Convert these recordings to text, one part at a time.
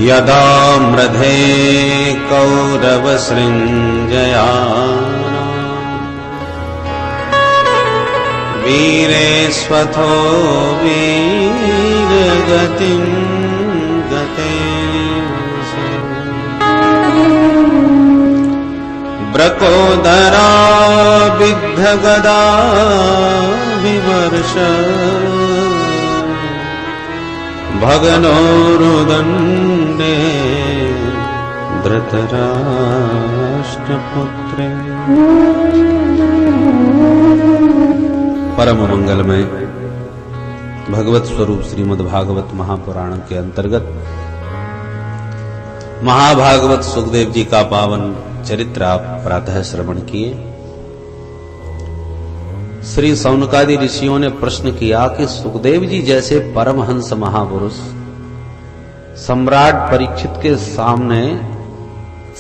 यदा मृधे कौरवसृञ्जया वीरेष्वथो वीरगतिं गते ब्रकोदरा विद्धगदा विवर्ष भगनोरुदण्डे धृतराष्ट्रपुत्रे। परम मंगलमय भगवत स्वरूप श्रीमद् भागवत महापुराण के अंतर्गत महाभागवत सुखदेव जी का पावन चरित्र आप प्रातः श्रवण किए। श्री सौनकादि ऋषियों ने प्रश्न किया कि सुखदेव जी जैसे परमहंस महापुरुष सम्राट परीक्षित के सामने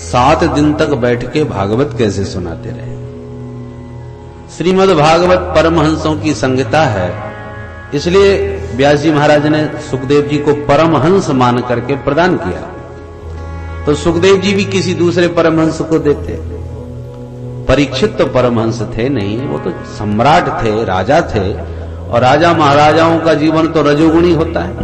7 दिन तक बैठ के भागवत कैसे सुनाते रहे। श्रीमद् भागवत परमहंसों की संहिता है, इसलिए व्यास जी महाराज ने सुखदेव जी को परमहंस मान करके प्रदान किया। तो सुखदेव जी भी किसी दूसरे परमहंस को देते। परीक्षित तो परमहंस थे नहीं, वो तो सम्राट थे, राजा थे, और राजा महाराजाओं का जीवन तो रजोगुणी होता है।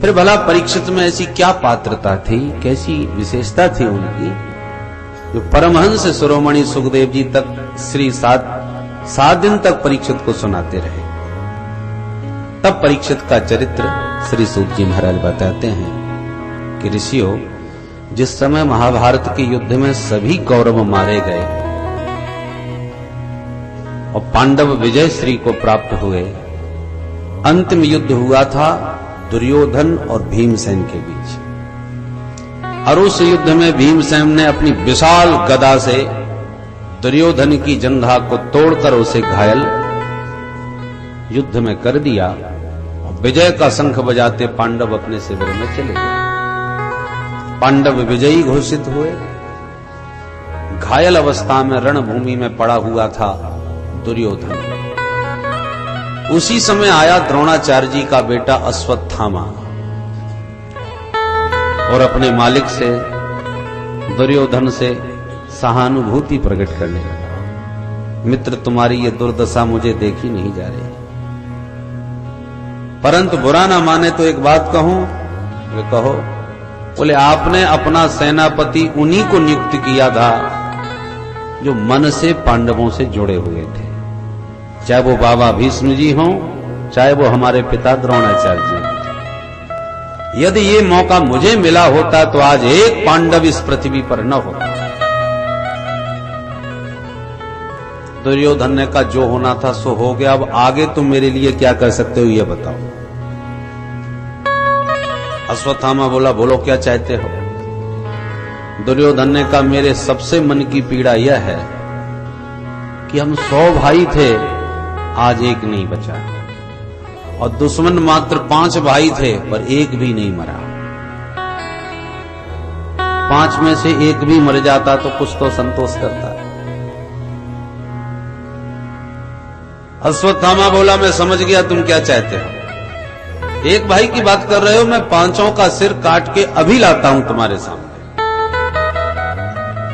फिर भला परीक्षित में ऐसी क्या पात्रता थी, कैसी विशेषता थी उनकी, जो परमहंस शिरोमणि सुखदेव जी तक श्री 7 दिन तक परीक्षित को सुनाते रहे। तब परीक्षित का चरित्र श्री सूत जी महाराज बताते हैं कि ऋषियों, जिस समय महाभारत के युद्ध में सभी कौरव मारे गए और पांडव विजय श्री को प्राप्त हुए, अंतिम युद्ध हुआ था दुर्योधन और भीमसेन के बीच। और उस युद्ध में भीमसेन ने अपनी विशाल गदा से दुर्योधन की जंघा को तोड़कर उसे घायल युद्ध में कर दिया और विजय का शंख बजाते पांडव अपने शिविर में चले गए। पांडव विजयी घोषित हुए। घायल अवस्था में रणभूमि में पड़ा हुआ था दुर्योधन। उसी समय आया द्रोणाचार्य जी का बेटा अश्वत्थामा और अपने मालिक से दुर्योधन से सहानुभूति प्रकट करने लगा। मित्र, तुम्हारी ये दुर्दशा मुझे देखी नहीं जा रही, परंतु बुरा ना माने तो एक बात कहूं। वे कहो। बोले, आपने अपना सेनापति उन्हीं को नियुक्त किया था जो मन से पांडवों से जुड़े हुए थे, चाहे वो बाबा भीष्म जी हों, चाहे वो हमारे पिता द्रोणाचार्य जी। यदि ये मौका मुझे मिला होता तो आज एक पांडव इस पृथ्वी पर न होता। दुर्योधन ने कहा, जो होना था सो हो गया, अब आगे तुम मेरे लिए क्या कर सकते हो ये बताओ। अश्वत्थामा बोला, बोलो क्या चाहते हो। दुर्योधन ने कहा, मेरे सबसे मन की पीड़ा यह है कि हम 100 भाई थे, आज एक नहीं बचा, और दुश्मन मात्र 5 भाई थे पर एक भी नहीं मरा। 5 में से एक भी मर जाता तो कुछ तो संतोष करता। अश्वत्थामा बोला, मैं समझ गया तुम क्या चाहते हो। एक भाई की बात कर रहे हो, मैं 5 का सिर काट के अभी लाता हूं तुम्हारे सामने।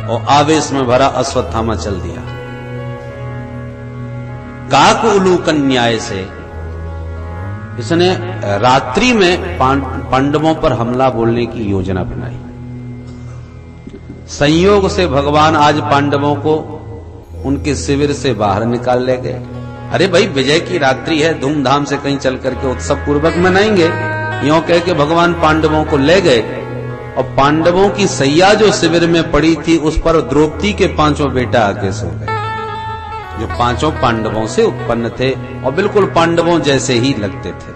और आवेश में भरा अश्वत्थामा चल दिया। काक उलूकन न्याय से इसने रात्रि में पांडवों पर हमला बोलने की योजना बनाई। संयोग से भगवान आज पांडवों को उनके शिविर से बाहर निकाल ले गए। अरे भाई, विजय की रात्रि है, धूमधाम से कहीं चल करके उत्सव पूर्वक मनाएंगे। यूं कह के भगवान पांडवों को ले गए और पांडवों की सैया जो शिविर में पड़ी थी उस पर द्रौपदी के 5 बेटा आके सो गए, जो 5 पांडवों से उत्पन्न थे और बिल्कुल पांडवों जैसे ही लगते थे।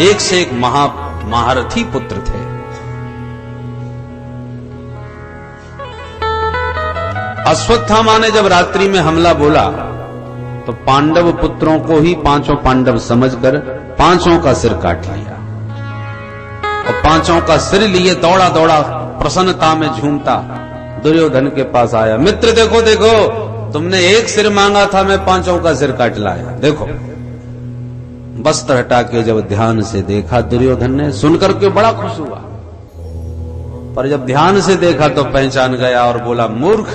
एक से एक महारथी पुत्र थे। अश्वत्थामा ने जब रात्रि में हमला बोला तो पांडव पुत्रों को ही 5 पांडव समझकर 5 का सिर काट लिया और 5 का सिर लिए दौड़ा दौड़ा प्रसन्नता में झूमता दुर्योधन के पास आया। मित्र देखो देखो, तुमने एक सिर मांगा था, मैं 5 का सिर काट लाया। देखो वस्त्र हटा के जब ध्यान से देखा दुर्योधन ने, सुनकर के बड़ा खुश हुआ, पर जब ध्यान से देखा तो पहचान गया और बोला, मूर्ख,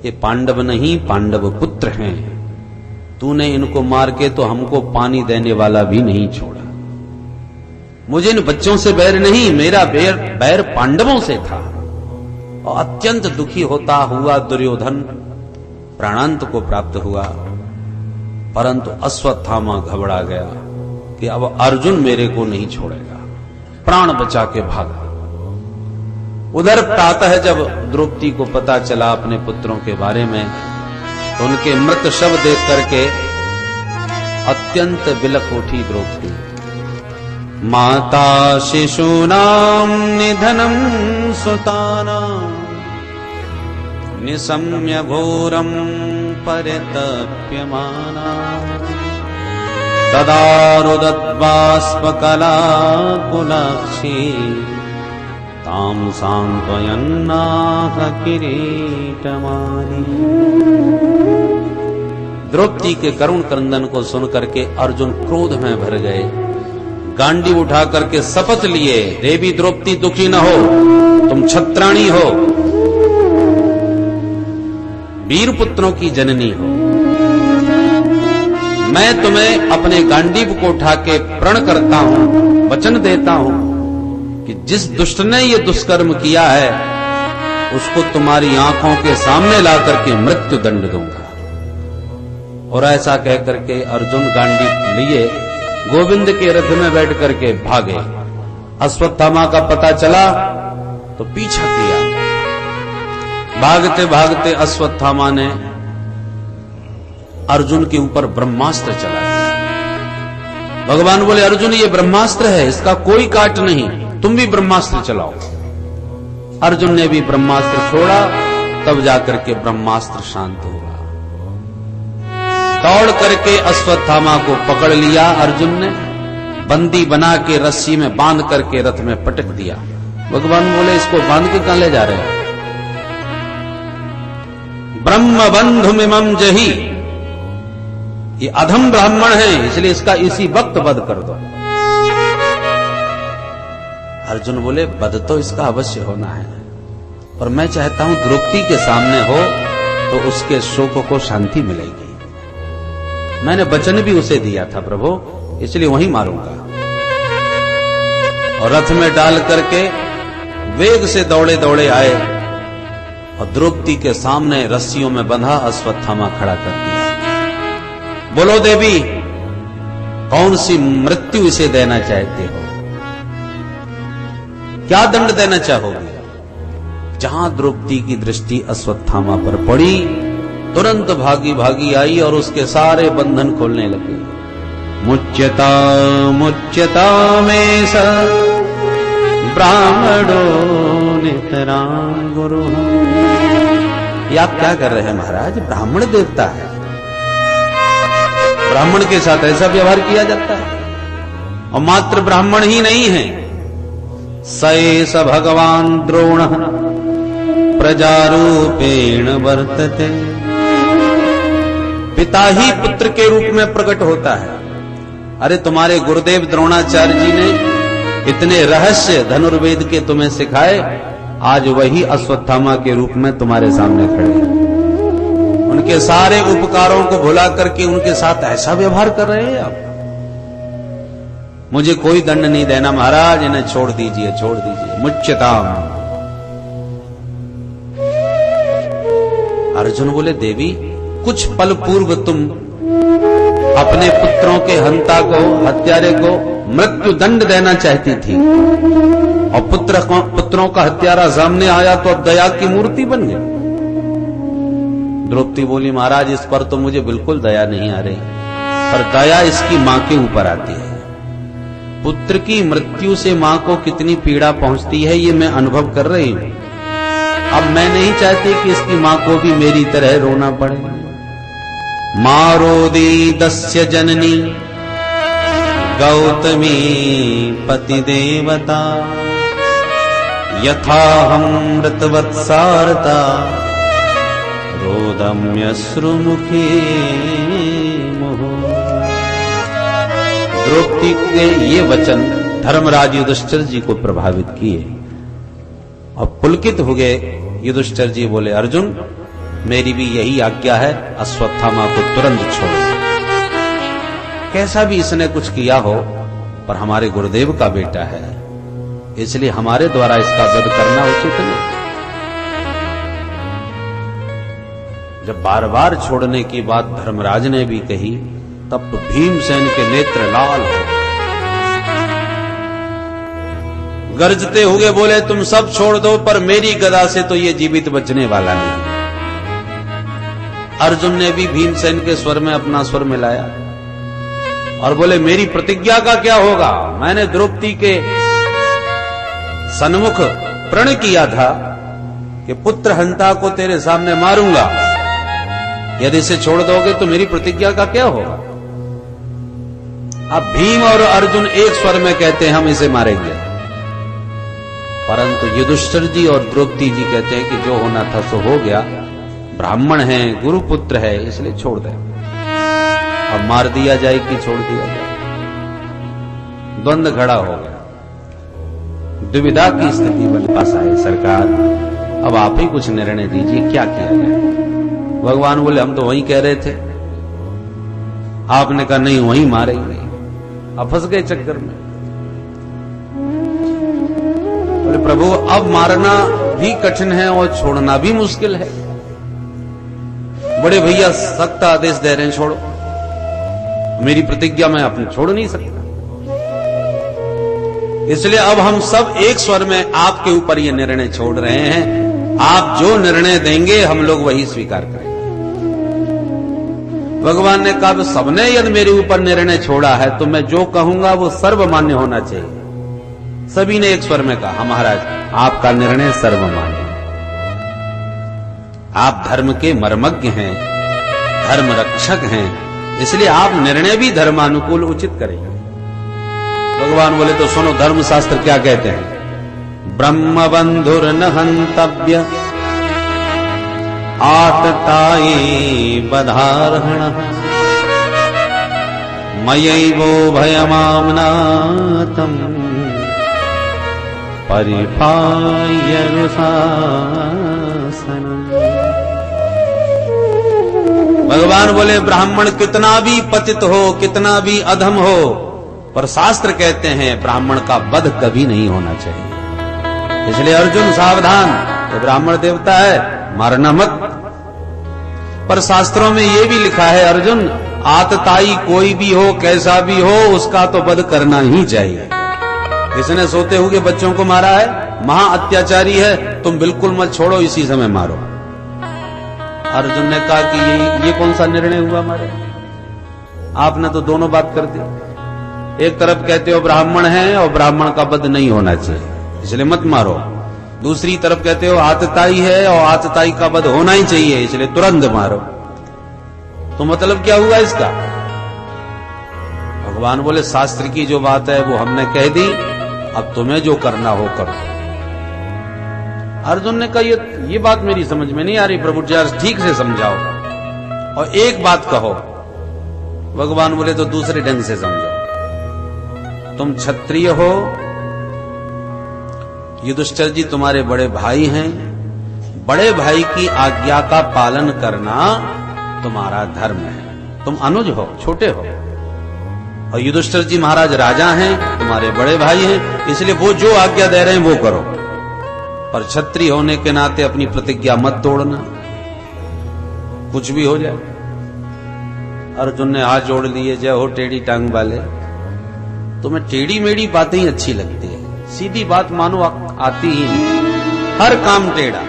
ये पांडव नहीं पांडव पुत्र हैं। तूने इनको मार के तो हमको पानी देने वाला भी नहीं छोड़ा। मुझे इन बच्चों से बैर नहीं, मेरा बैर पांडवों से था। और अत्यंत दुखी होता हुआ दुर्योधन प्राणांत को प्राप्त हुआ, परंतु अश्वत्थामा घबरा गया कि अब अर्जुन मेरे को नहीं छोड़ेगा, प्राण बचा के भागा। उधर प्रातः जब द्रौपदी को पता चला अपने पुत्रों के बारे में, तो उनके मृत शव देख करके अत्यंत विलख उठी द्रौपदी। माता शिशूनां निधनं सुतानां निशम्य घोरं परितप्यमाना तदा रुदद्बाष्पकलाकुलाक्षी तां सांत्वयन्नाह किरीटमाली। द्रौपदी के करुण क्रंदन को सुनकर के अर्जुन क्रोध में भर गए, गांडी उठा करके शपथ लिए, देवी द्रौपदी दुखी न हो, तुम छत्राणी हो, वीर पुत्रों की जननी हो, मैं तुम्हें अपने गांडीव को उठा के प्रण करता हूं, वचन देता हूं कि जिस दुष्ट ने ये दुष्कर्म किया है उसको तुम्हारी आंखों के सामने ला करके मृत्यु दंड दूंगा। और ऐसा कह करके अर्जुन गांडी लिए गोविंद के रथ में बैठ करके भागे। अश्वत्थामा का पता चला तो पीछा किया। भागते भागते अश्वत्थामा ने अर्जुन के ऊपर ब्रह्मास्त्र चलाया। भगवान बोले, अर्जुन ये ब्रह्मास्त्र है, इसका कोई काट नहीं, तुम भी ब्रह्मास्त्र चलाओ। अर्जुन ने भी ब्रह्मास्त्र छोड़ा, तब जाकर के ब्रह्मास्त्र शांत हुआ। दौड़ करके अश्वत्थामा को पकड़ लिया अर्जुन ने, बंदी बना के रस्सी में बांध करके रथ में पटक दिया। भगवान बोले, इसको बांध के कहां ले जा रहे हैं? ब्रह्म बंधुमिमं जहि, ये अधम ब्राह्मण है, इसलिए इसका इसी वक्त वध कर दो। अर्जुन बोले, वध तो इसका अवश्य होना है, पर मैं चाहता हूं द्रौपदी के सामने हो तो उसके शोक को शांति मिलेगी। मैंने वचन भी उसे दिया था प्रभु, इसलिए वहीं मारूंगा। और रथ में डाल करके वेग से दौड़े दौड़े आए और द्रौपदी के सामने रस्सियों में बंधा अश्वत्थामा खड़ा कर दिया। बोलो देवी, कौन सी मृत्यु इसे देना चाहते हो? क्या दंड देना चाहोगे? जहां द्रौपदी की दृष्टि अश्वत्थामा पर पड़ी, तुरंत भागी भागी आई और उसके सारे बंधन खोलने लगे। मुच्यता मुच्यता में स ब्राह्मणो नितरां गुरु। ये आप क्या कर रहे हैं महाराज? ब्राह्मण देवता है, ब्राह्मण के साथ ऐसा व्यवहार किया जाता है। और मात्र ब्राह्मण ही नहीं है, सएष भगवान द्रोण प्रजारूपेण वर्तते। पिता ही पुत्र के रूप में प्रकट होता है। अरे तुम्हारे गुरुदेव द्रोणाचार्य जी ने इतने रहस्य धनुर्वेद के तुम्हें सिखाए, आज वही अश्वत्थामा के रूप में तुम्हारे सामने खड़े हैं। उनके सारे उपकारों को भुला करके उनके साथ ऐसा व्यवहार कर रहे हैं आप। मुझे कोई दंड नहीं देना महाराज, इन्हें छोड़ दीजिए, छोड़ दीजिए। मुच्यताम। अर्जुन बोले, देवी कुछ पल पूर्व तुम अपने पुत्रों के हंता को, हत्यारे को मृत्यु दंड देना चाहती थी, और पुत्रों का हत्यारा सामने आया तो दया की मूर्ति बन गई। द्रौपदी बोली, महाराज इस पर तो मुझे बिल्कुल दया नहीं आ रही, पर दया इसकी मां के ऊपर आती है। पुत्र की मृत्यु से मां को कितनी पीड़ा पहुंचती है ये मैं अनुभव कर रही हूं। अब मैं नहीं चाहती कि इसकी मां को भी मेरी तरह रोना पड़े। मारोदी दस्य जननी गौतमी पति देवता, यथा हम मृतवत्सारता रोदम्यश्रुमुखे मुहुः। द्रौपदी के ये वचन धर्मराज युधिष्ठिर जी को प्रभावित किए और पुलकित हो गए। युधिष्ठिर जी बोले, अर्जुन मेरी भी यही आज्ञा है, अश्वत्थामा को तुरंत छोड़ो। कैसा भी इसने कुछ किया हो, पर हमारे गुरुदेव का बेटा है, इसलिए हमारे द्वारा इसका वध करना उचित नहीं। जब बार बार छोड़ने की बात धर्मराज ने भी कही, तब तो भीमसेन के नेत्र लाल हो गरजते हुए बोले, तुम सब छोड़ दो, पर मेरी गदा से तो ये जीवित बचने वाला नहीं। अर्जुन ने भी भीमसेन के स्वर में अपना स्वर मिलाया और बोले, मेरी प्रतिज्ञा का क्या होगा? मैंने द्रौपदी के सन्मुख प्रण किया था कि पुत्र हंता को तेरे सामने मारूंगा, यदि इसे छोड़ दोगे तो मेरी प्रतिज्ञा का क्या होगा? अब भीम और अर्जुन एक स्वर में कहते हैं हम इसे मारेंगे, परंतु युधिष्ठिर जी और द्रौपदी जी कहते हैं कि जो होना था सो हो गया, ब्राह्मण है, गुरुपुत्र है, इसलिए छोड़ दे। अब मार दिया जाए कि छोड़ दिया जाए, द्वंद्व खड़ा हो गया, दुविधा की स्थिति मेरे पास आई। सरकार अब आप ही कुछ निर्णय दीजिए, क्या किया जाए? भगवान बोले, हम तो वही कह रहे थे। आपने कहा नहीं, वही मारेंगे। अब फंस गए चक्कर में। बोले, प्रभु अब मारना भी कठिन है और छोड़ना भी मुश्किल है। बड़े भैया सख्त आदेश दे रहे हैं, छोड़ो। मेरी प्रतिज्ञा मैं अपनी छोड़ नहीं सकता, इसलिए अब हम सब एक स्वर में आपके ऊपर ये निर्णय छोड़ रहे हैं। आप जो निर्णय देंगे हम लोग वही स्वीकार करेंगे। भगवान ने कहा, सबने यदि मेरे ऊपर निर्णय छोड़ा है तो मैं जो कहूंगा वो सर्वमान्य होना चाहिए। सभी ने एक स्वर में कहा, महाराज आपका निर्णय सर्वमान्य। आप धर्म के मर्मज्ञ हैं, धर्म रक्षक हैं, इसलिए आप निर्णय भी धर्मानुकूल उचित करेंगे। भगवान बोले, तो सुनो धर्मशास्त्र क्या कहते हैं। ब्रह्म बंधुर न हंतव्य आतताई बधारहण मयैवो भयमामनातम परिपाय रुशासनम। भगवान बोले, ब्राह्मण कितना भी पतित हो, कितना भी अधम हो, पर शास्त्र कहते हैं ब्राह्मण का वध कभी नहीं होना चाहिए। इसलिए अर्जुन सावधान, ये ब्राह्मण देवता है, मारना मत। पर शास्त्रों में ये भी लिखा है अर्जुन, आतताई कोई भी हो, कैसा भी हो, उसका तो वध करना ही चाहिए। इसने सोते हुए बच्चों को मारा है, महा अत्याचारी है, तुम बिल्कुल मत छोड़ो, इसी समय मारो। अर्जुन ने कहा कि ये कौन सा निर्णय हुआ हमारे? आपने तो दोनों बात कर दी। एक तरफ कहते हो ब्राह्मण है और ब्राह्मण का वध नहीं होना चाहिए, इसलिए मत मारो। दूसरी तरफ कहते हो आतताई है और आतताई का वध होना ही चाहिए, इसलिए तुरंत मारो। तो मतलब क्या हुआ इसका? भगवान बोले, शास्त्र की जो बात है वो हमने कह दी, अब तुम्हें जो करना हो करो। अर्जुन ने कहा, ये बात मेरी समझ में नहीं आ रही प्रभु, जरा ठीक से समझाओ और एक बात कहो। भगवान बोले, तो दूसरे ढंग से समझो। तुम क्षत्रिय हो, युधिष्ठिर जी तुम्हारे बड़े भाई हैं, बड़े भाई की आज्ञा का पालन करना तुम्हारा धर्म है। तुम अनुज हो, छोटे हो, और युधिष्ठिर जी महाराज राजा हैं, तुम्हारे बड़े भाई हैं, इसलिए वो जो आज्ञा दे रहे हैं वो करो। पर क्षत्रिय होने के नाते अपनी प्रतिज्ञा मत तोड़ना, कुछ भी हो जाए। अर्जुन ने हाथ जोड़ लिए, जय हो टेढ़ी टांग वाले। तुम्हें टेढ़ी मेढ़ी बातें ही अच्छी लगती है, सीधी बात मानो आती ही नहीं। हर काम टेढ़ा,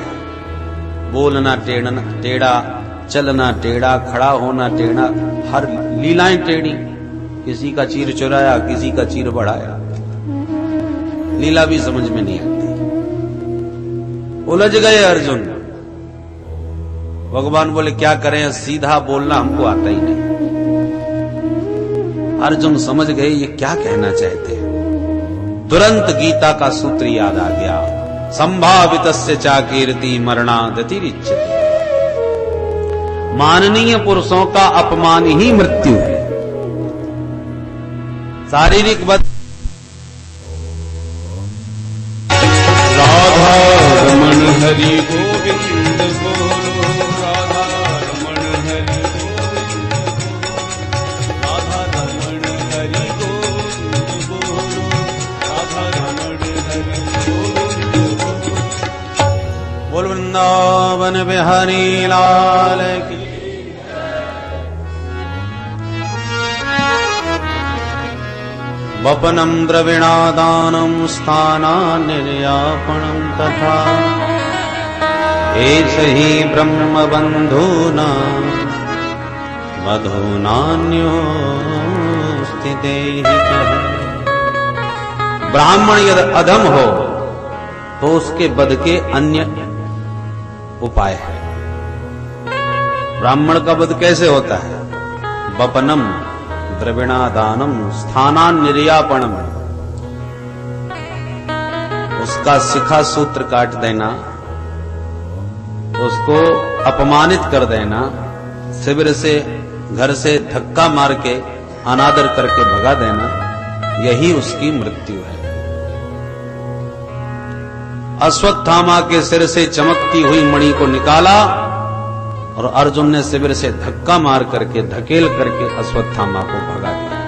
बोलना टेढ़ा, चलना टेढ़ा, खड़ा होना टेढ़ा, हर लीलाएं टेढ़ी। किसी का चीर चुराया, किसी का चीर बढ़ाया, लीला भी समझ में नहीं आती। उलझ गए अर्जुन। भगवान बोले, क्या करें, सीधा बोलना हमको आता ही नहीं। अर्जुन समझ गए ये क्या कहना चाहते हैं। तुरंत गीता का सूत्र याद आ गया, संभावितस्य चा कीर्ति मरणादतिरिच्यते। माननीय पुरुषों का अपमान ही मृत्यु है। शारीरिक बद राधा रमण हरि गोविंद बोलो, राधा रमण हरि गोविंद बोलो, राधा रमण हरि गोविंद बोलो, राधा रमण हरि गोविंद बोलो। बोल वृंदावन बिहारी लाल की। वपनं द्रविणादानं स्थानान्निर्यापणं तथा एष हि ब्रह्मबन्धूनां वधूनान्योऽस्ति देहितः। ब्राह्मण यदि अधम हो तो उसके वध के अन्य उपाय है। ब्राह्मण का वध कैसे होता है? वपनम द्रविणादानम स्थानान निर्यापणम, उसका शिखा सूत्र काट देना, उसको अपमानित कर देना, शिविर से घर से धक्का मार के अनादर करके भगा देना, यही उसकी मृत्यु है। अश्वत्थामा के सिर से चमकती हुई मणि को निकाला और अर्जुन ने शिविर से धक्का मार करके धकेल करके अश्वत्थामा को भगा दिया।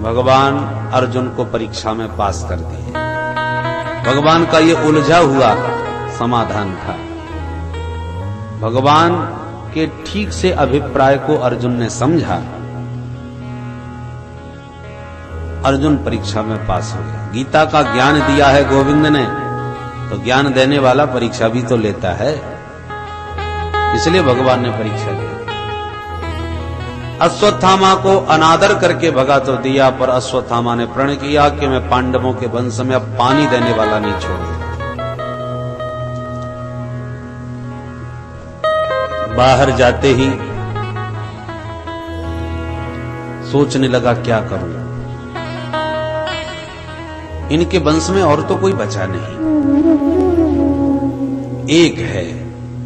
भगवान अर्जुन को परीक्षा में पास कर दिए। भगवान का ये उलझा हुआ समाधान था। भगवान के ठीक से अभिप्राय को अर्जुन ने समझा। अर्जुन परीक्षा में पास हो गया। गीता का ज्ञान दिया है गोविंद ने, तो ज्ञान देने वाला परीक्षा भी तो लेता है, इसलिए भगवान ने परीक्षा ली। अश्वत्थामा को अनादर करके भगा तो दिया, पर अश्वत्थामा ने प्रण किया कि मैं पांडवों के वंश में अब पानी देने वाला नहीं छोड़ूंगा। बाहर जाते ही सोचने लगा क्या करूं, इनके वंश में और तो कोई बचा नहीं, एक है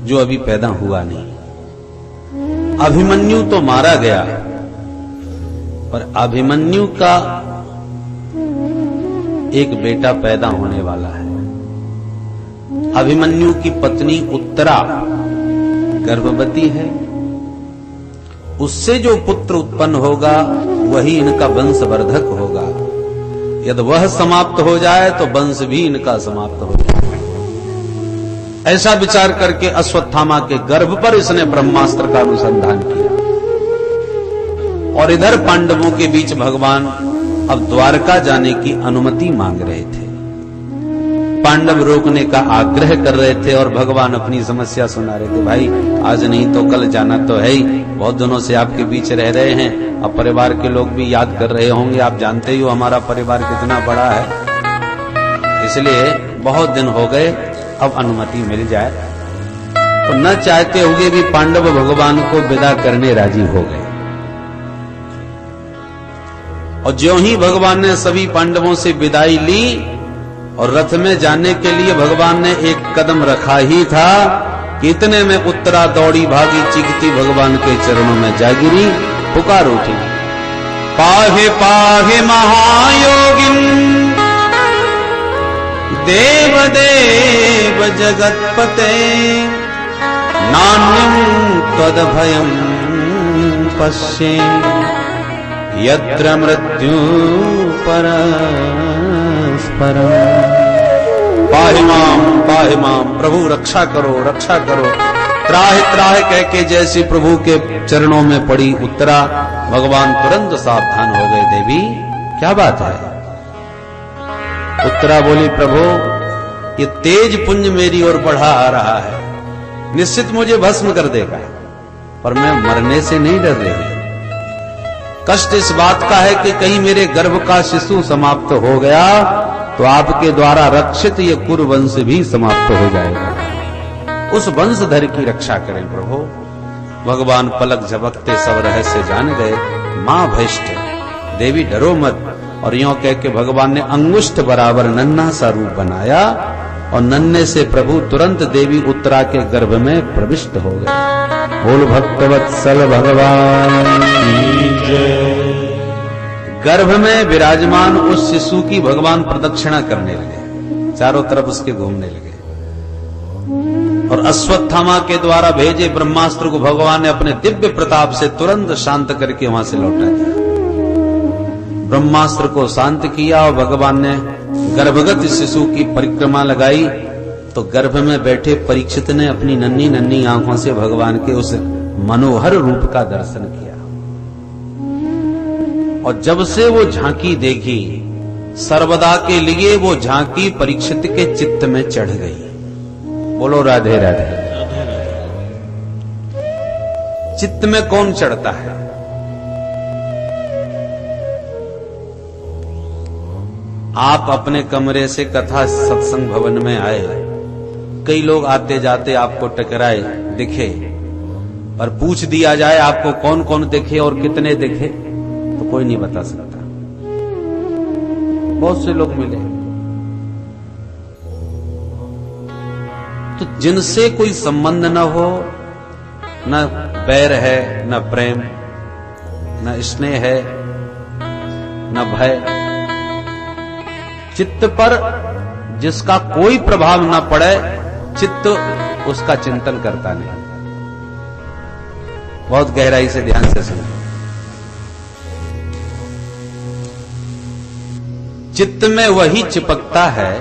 जो अभी पैदा हुआ नहीं। अभिमन्यु तो मारा गया, पर अभिमन्यु का एक बेटा पैदा होने वाला है। अभिमन्यु की पत्नी उत्तरा गर्भवती है, उससे जो पुत्र उत्पन्न होगा वही इनका वंशवर्धक होगा। यदि वह समाप्त हो जाए तो वंश भी इनका समाप्त हो जाए। ऐसा विचार करके अश्वत्थामा के गर्भ पर इसने ब्रह्मास्त्र का अनुसंधान किया। और इधर पांडवों के बीच भगवान अब द्वारका जाने की अनुमति मांग रहे थे। पांडव रोकने का आग्रह कर रहे थे और भगवान अपनी समस्या सुना रहे थे। भाई आज नहीं तो कल जाना तो है ही, बहुत दिनों से आपके बीच रह रहे हैं, अब परिवार के लोग भी याद कर रहे होंगे, आप जानते ही हो हमारा परिवार कितना बड़ा है, इसलिए बहुत दिन हो गए, अब अनुमति मिल जाए। तो न चाहते हुए भी पांडव भगवान को विदा करने राजी हो गए। और ज्यों ही भगवान ने सभी पांडवों से विदाई ली और रथ में जाने के लिए भगवान ने एक कदम रखा ही था कि इतने में उत्तरा दौड़ी भागी, चीखती भगवान के चरणों में जा गिरी, पुकार उठी, पाहे पाहे महायोगिन देव देव जगत्पते, नान्यं त्वदभयं पश्ये यत्र मृत्यु परस्परम्। पाहि माम, प्रभु रक्षा करो, रक्षा करो। त्राहि त्राहि कह के जैसी प्रभु के चरणों में पड़ी उत्तरा, भगवान तुरंत सावधान हो गए। देवी क्या बात है? उत्तरा बोली, प्रभु ये तेज पुंज मेरी ओर बढ़ा आ रहा है, निश्चित मुझे भस्म कर देगा, पर मैं मरने से नहीं डर रही। कष्ट इस बात का है कि कहीं मेरे गर्भ का शिशु समाप्त हो गया तो आपके द्वारा रक्षित ये कुरुवंश भी समाप्त हो जाएगा। उस वंशधर की रक्षा करें प्रभु। भगवान पलक झपकते सब रहस्य जान गए। मां भैष्ठ, देवी डरो मत। और यों कह के भगवान ने अंगुष्ठ बराबर नन्हा सा रूप बनाया और नन्हे से प्रभु तुरंत देवी उत्तरा के गर्भ में प्रविष्ट हो गए। बोल भक्तवत्सल भगवान की जय। गर्भ में विराजमान उस शिशु की भगवान प्रदक्षिणा करने लगे, चारों तरफ उसके घूमने लगे। और अश्वत्थामा के द्वारा भेजे ब्रह्मास्त्र को भगवान ने अपने दिव्य प्रताप से तुरंत शांत करके वहां से लौटा दिया। ब्रह्मास्त्र को शांत किया और भगवान ने गर्भगत शिशु की परिक्रमा लगाई, तो गर्भ में बैठे परीक्षित ने अपनी नन्ही नन्ही आंखों से भगवान के उस मनोहर रूप का दर्शन किया। और जब से वो झांकी देखी, सर्वदा के लिए वो झांकी परीक्षित के चित्त में चढ़ गई। बोलो राधे राधे। चित्त में कौन चढ़ता है? आप अपने कमरे से कथा सत्संग भवन में आए, कई लोग आते जाते आपको टकराए दिखे, और पूछ दिया जाए आपको कौन कौन दिखे और कितने दिखे, तो कोई नहीं बता सकता। बहुत से लोग मिले, तो जिनसे कोई संबंध न हो, न बैर है, न प्रेम, न स्नेह है, न भय, चित्त पर जिसका कोई प्रभाव न पड़े, चित्त उसका चिंतन करता नहीं। बहुत गहराई से ध्यान से सुनो। चित्त में वही चिपकता है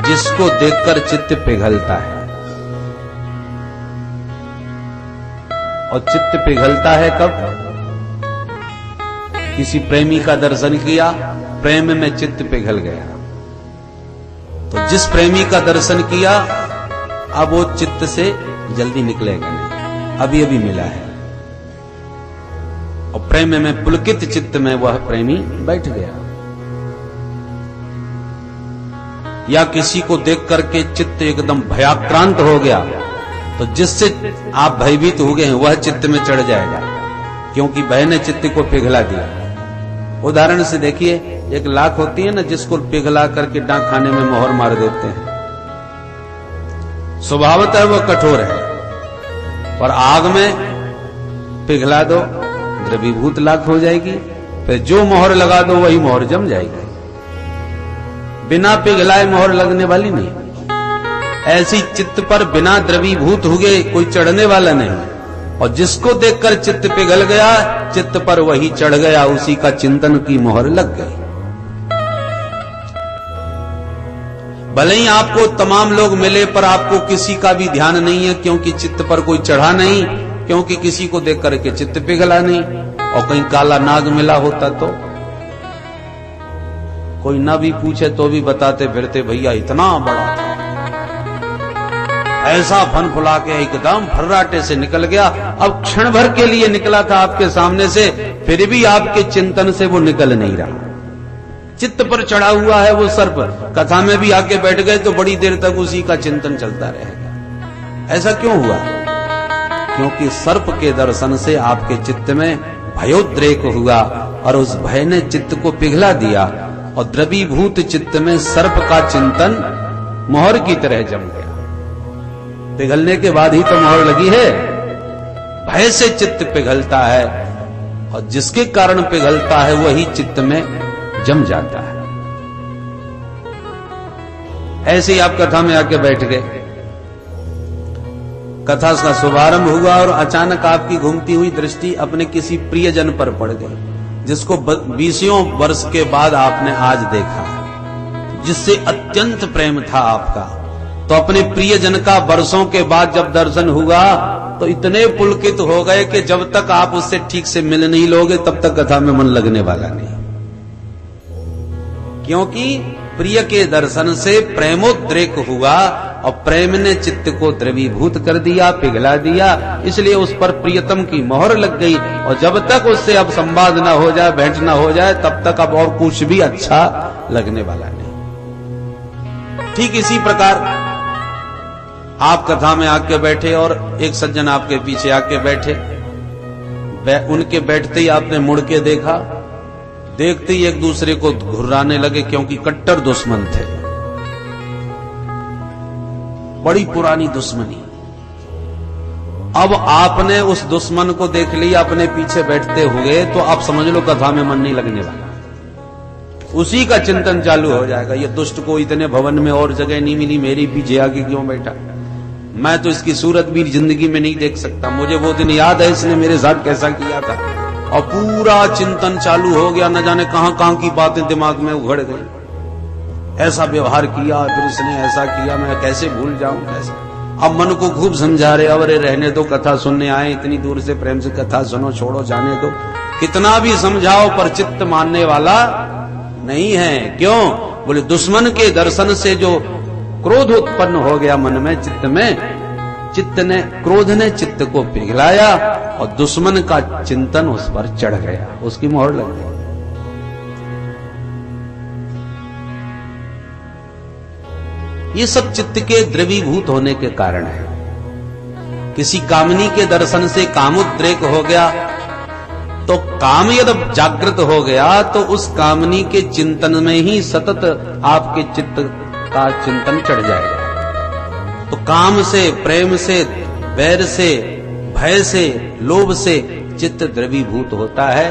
जिसको देखकर चित्त पिघलता है। और चित्त पिघलता है कब? किसी प्रेमी का दर्शन किया, प्रेम में चित्त पिघल गया। तो जिस प्रेमी का दर्शन किया, अब वो चित्त से जल्दी निकलेगा नहीं, अभी अभी मिला है। और प्रेम में पुलकित चित्त में वह प्रेमी बैठ गया। या किसी को देख करके चित्त एकदम भयाक्रांत हो गया, तो जिससे आप भयभीत हो गए हैं वह चित्त में चढ़ जाएगा, क्योंकि भय ने चित्त को पिघला दिया। उदाहरण से देखिए, एक लाख होती है ना, जिसको पिघला करके डाक खाने में मोहर मार देते हैं। स्वभावतः वह कठोर है, और आग में पिघला दो, द्रवीभूत लाख हो जाएगी। फिर जो मोहर लगा दो वही मोहर जम जाएगी। बिना पिघलाए मोहर लगने वाली नहीं। ऐसी चित्त पर बिना द्रवीभूत हुए कोई चढ़ने वाला नहीं। और जिसको देखकर चित्त पिघल गया, चित्त पर वही चढ़ गया, उसी का चिंतन की मोहर लग गई। भले ही आपको तमाम लोग मिले, पर आपको किसी का भी ध्यान नहीं है, क्योंकि चित्त पर कोई चढ़ा नहीं, क्योंकि किसी को देख करके चित्त पिघला नहीं। और कहीं काला नाग मिला होता तो कोई ना भी पूछे तो भी बताते फिरते, भैया इतना बड़ा था, ऐसा फन फुला के एकदम फर्राटे से निकल गया। अब क्षण भर के लिए निकला था आपके सामने से, फिर भी आपके चिंतन से वो निकल नहीं रहा। चित्त पर चढ़ा हुआ है वो सर्प, कथा में भी आके बैठ गए तो बड़ी देर तक उसी का चिंतन चलता रहेगा। ऐसा क्यों हुआ? क्योंकि सर्प के दर्शन से आपके चित्त में भयोद्रेक हुआ, और उस भय ने चित्त को पिघला दिया, और द्रवीभूत चित्त में सर्प का चिंतन मोहर की तरह जम गया। पिघलने के बाद ही तो मोहर लगी है। भय से चित्त पिघलता है, और जिसके कारण पिघलता है वही चित्त में जम जाता है। ऐसे ही आप कथा में आके बैठ गए, कथा का शुभारंभ हुआ, और अचानक आपकी घूमती हुई दृष्टि अपने किसी प्रियजन पर पड़ गई, जिसको 20 वर्ष के बाद आपने आज देखा, जिससे अत्यंत प्रेम था आपका। तो अपने प्रियजन का वर्षों के बाद जब दर्शन हुआ, तो इतने पुलकित हो गए कि जब तक आप उससे ठीक से मिल नहीं लोगे, तब तक कथा में मन लगने वाला नहीं। क्योंकि प्रिय के दर्शन से प्रेमोद्रेक हुआ, और प्रेम ने चित्त को द्रवीभूत कर दिया, पिघला दिया, इसलिए उस पर प्रियतम की मोहर लग गई। और जब तक उससे अब संवाद ना हो जाए, भेंट ना हो जाए, तब तक अब और कुछ भी अच्छा लगने वाला नहीं। ठीक इसी प्रकार आप कथा में आके बैठे, और एक सज्जन आपके पीछे आके बैठे, उनके बैठते ही आपने मुड़ के देखा, देखते ही एक दूसरे को घुर्राने लगे, क्योंकि कट्टर दुश्मन थे, बड़ी पुरानी दुश्मनी। अब आपने उस दुश्मन को देख लिया अपने पीछे बैठते हुए, तो आप समझ लो कथा में मन नहीं लगने वाला। उसी का चिंतन चालू हो जाएगा, ये दुष्ट को इतने भवन में और जगह नहीं मिली, मेरी पीछे आगे क्यों बैठा, मैं तो इसकी सूरत भी जिंदगी में नहीं देख सकता, मुझे वो दिन याद है इसने मेरे साथ कैसा किया था। और पूरा चिंतन चालू हो गया, न जाने कहां कहां की बातें दिमाग में उघड़ गई। ऐसा व्यवहार किया, फिर इसने ऐसा किया, मैं कैसे भूल जाऊं, कैसे। अब मन को खूब समझा रहे, अब अरे रहने दो, कथा सुनने आए इतनी दूर से, प्रेम से कथा सुनो, छोड़ो जाने दो। कितना भी समझाओ पर चित्त मानने वाला नहीं है। क्यों? बोले दुश्मन के दर्शन से जो क्रोध उत्पन्न हो गया मन में, चित्त में, क्रोध ने चित्त को पिघलाया और दुश्मन का चिंतन उस पर चढ़ गया, उसकी मोहर लग गई। ये सब चित्त के द्रवीभूत होने के कारण है। किसी कामनी के दर्शन से कामोद्रेक हो गया, तो काम यदि जागृत हो गया तो उस कामनी के चिंतन में ही सतत आपके चित्त का चिंतन चढ़ जाएगा। तो काम से, प्रेम से, वैर से, भय से, लोभ से चित्त द्रवीभूत होता है,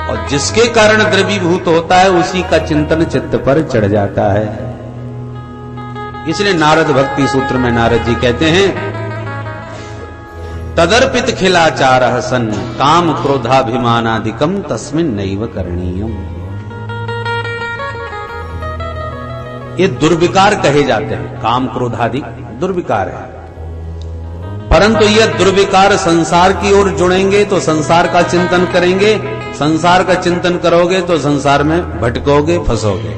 और जिसके कारण द्रवीभूत होता है उसी का चिंतन चित्त पर चढ़ जाता है। इसलिए नारद भक्ति सूत्र में नारद जी कहते हैं, तदर्पित खिलाचारः सन् काम क्रोधाभिमानादिकम तस्मिन् नैव करणीयम्। ये दुर्विकार कहे जाते हैं, काम क्रोधादि दुर्विकार है, परंतु ये दुर्विकार संसार की ओर जुड़ेंगे तो संसार का चिंतन करेंगे, संसार का चिंतन करोगे तो संसार में भटकोगे, फंसोगे।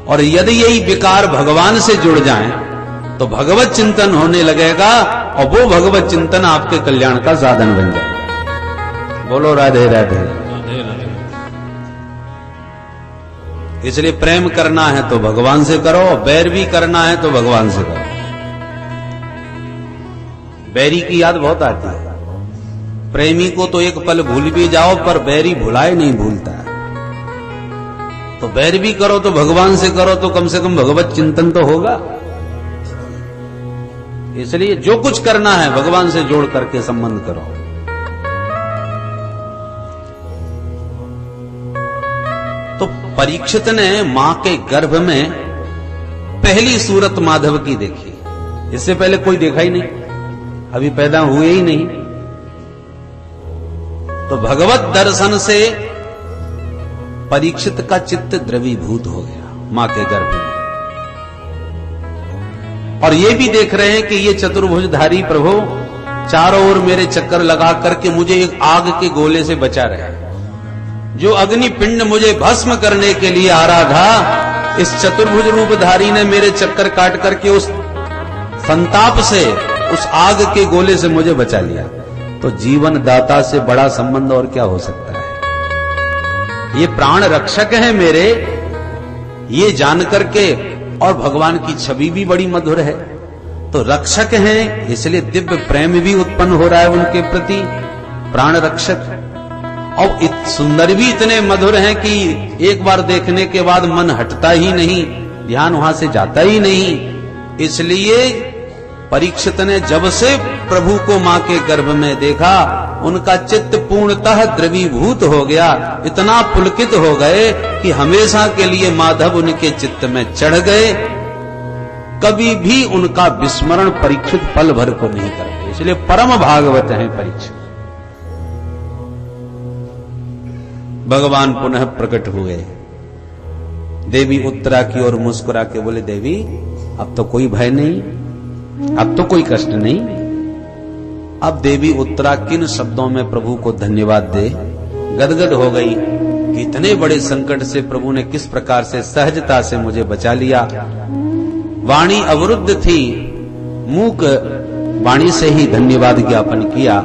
और यदि यही विकार भगवान से जुड़ जाएं तो भगवत चिंतन होने लगेगा, और वो भगवत चिंतन आपके कल्याण का साधन बन जाएगा। बोलो राधे राधे। इसलिए प्रेम करना है तो भगवान से करो, बैर भी करना है तो भगवान से करो। बैरी की याद बहुत आती है, प्रेमी को तो एक पल भूल भी जाओ पर बैरी भुलाए नहीं भूलता है। तो बैर भी करो तो भगवान से करो, तो कम से कम भगवत चिंतन तो होगा। इसलिए जो कुछ करना है भगवान से जोड़ करके संबंध करो। तो परीक्षित ने मां के गर्भ में पहली सूरत माधव की देखी, इससे पहले कोई देखा ही नहीं, अभी पैदा हुए ही नहीं। तो भगवत दर्शन से परीक्षित का चित्त द्रवीभूत हो गया मां के गर्भ में। और ये भी देख रहे हैं कि ये चतुर्भुजधारी प्रभु चारों ओर मेरे चक्कर लगा करके मुझे एक आग के गोले से बचा रहा है। जो अग्नि पिंड मुझे भस्म करने के लिए आ रहा था, इस चतुर्भुज रूपधारी ने मेरे चक्कर काट करके उस संताप से, उस आग के गोले से मुझे बचा लिया। तो जीवन दाता से बड़ा संबंध और क्या हो सकता है। ये प्राण रक्षक हैं मेरे, ये जान करके, और भगवान की छवि भी बड़ी मधुर है, तो रक्षक हैं, इसलिए दिव्य प्रेम भी उत्पन्न हो रहा है उनके प्रति, प्राण रक्षक। और सुंदर भी इतने मधुर हैं कि एक बार देखने के बाद मन हटता ही नहीं, ध्यान वहां से जाता ही नहीं। इसलिए परीक्षित ने जब से प्रभु को मां के गर्भ में देखा, उनका चित्त पूर्णतः द्रवीभूत हो गया, इतना पुलकित हो गए कि हमेशा के लिए माधव उनके चित्त में चढ़ गए। कभी भी उनका विस्मरण परीक्षित पल भर को नहीं करते, इसलिए परम भागवत हैं परीक्षित। भगवान पुनः प्रकट हुए, देवी उत्तरा की ओर मुस्कुरा के बोले, देवी अब तो कोई भय नहीं, अब तो कोई कष्ट नहीं। अब देवी उत्तरा किन शब्दों में प्रभु को धन्यवाद दे, गदगद हो गई कि इतने बड़े संकट से प्रभु ने किस प्रकार से सहजता से मुझे बचा लिया। वाणी अवरुद्ध थी, मूक वाणी से ही धन्यवाद ज्ञापन किया,